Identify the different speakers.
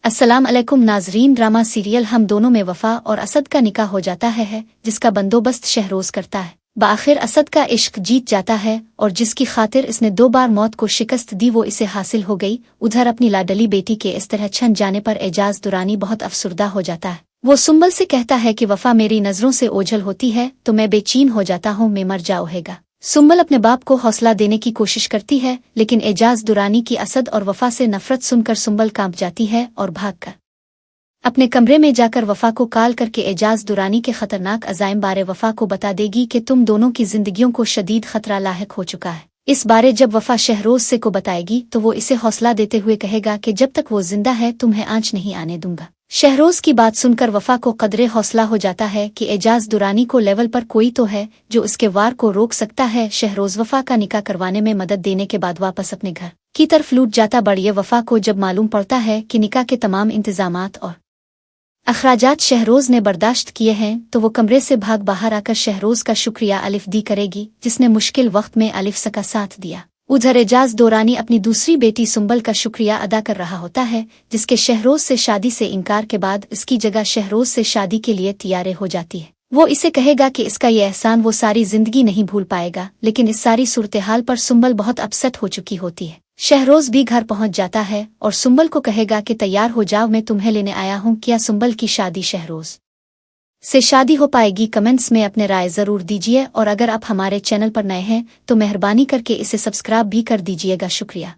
Speaker 1: अस्सलाम अलैकुम नाजरीन। ड्रामा सीरियल हम दोनों में वफा और असद का निकाह हो जाता है जिसका बंदोबस्त शहरोज करता है। बाखिर असद का इश्क जीत जाता है और जिसकी खातिर इसने 2 बार मौत को शिकस्त दी वो इसे हासिल हो गई। उधर अपनी लाडली बेटी के इस तरह छन जाने पर एजाज दुरानी बहुत अफसुर्दा हो जाता है। वो सुंबल से कहता है कि वफा मेरी नजरों से ओझल होती है तो मैं बेचैन हो जाता हूँ, मैं मर जाऊँगा। सुंबल अपने बाप को हौसला देने की कोशिश करती है लेकिन एजाज दुरानी की असद और वफा से नफरत सुनकर सुंबल कांप जाती है और भागकर अपने कमरे में जाकर वफा को कॉल करके एजाज दुरानी के खतरनाक अजाइम बारे वफा को बता देगी कि तुम दोनों की जिंदगियों को शदीद खतरा लाहिक हो चुका है। इस बारे जब वफा शहरोज से को बताएगी तो वो इसे हौसला देते हुए कहेगा कि जब तक वो जिंदा है तुम्हें आंच नहीं आने दूंगा। शहरोज की बात सुनकर वफा को कदरे हौसला हो जाता है कि एजाज दुरानी को लेवल पर कोई तो है जो इसके वार को रोक सकता है। शहरोज वफा का निकाह करवाने में मदद देने के बाद वापस अपने घर की तरफ लूट जाता। बढ़िया वफा को जब मालूम पड़ता है कि निकाह के तमाम इंतजामात और अखराजात शहरोज ने बर्दाश्त किए हैं तो वो कमरे से भाग बाहर आकर शहरोज का शुक्रिया अलिफ दी करेगी जिसने मुश्किल वक्त में अलिफ का साथ दिया। उधर एजाज दुरानी अपनी दूसरी बेटी सुंबल का शुक्रिया अदा कर रहा होता है जिसके शहरोज से शादी से इनकार के बाद इसकी जगह शहरोज से शादी के लिए तैयार हो जाती है। वो इसे कहेगा कि इसका ये एहसान वो सारी जिंदगी नहीं भूल पाएगा, लेकिन इस सारी सूरत-ए-हाल पर सुंबल बहुत अपसेट हो चुकी होती है। शहरोज भी घर पहुंच जाता है और सुंबल को कहेगा कि तैयार हो जाओ, मैं तुम्हें लेने आया हूं। क्या सुंबल की शादी शहरोज से शादी हो पाएगी? कमेंट्स में अपने राय जरूर दीजिए और अगर आप हमारे चैनल पर नए हैं तो मेहरबानी करके इसे सब्सक्राइब भी कर दीजिएगा। शुक्रिया।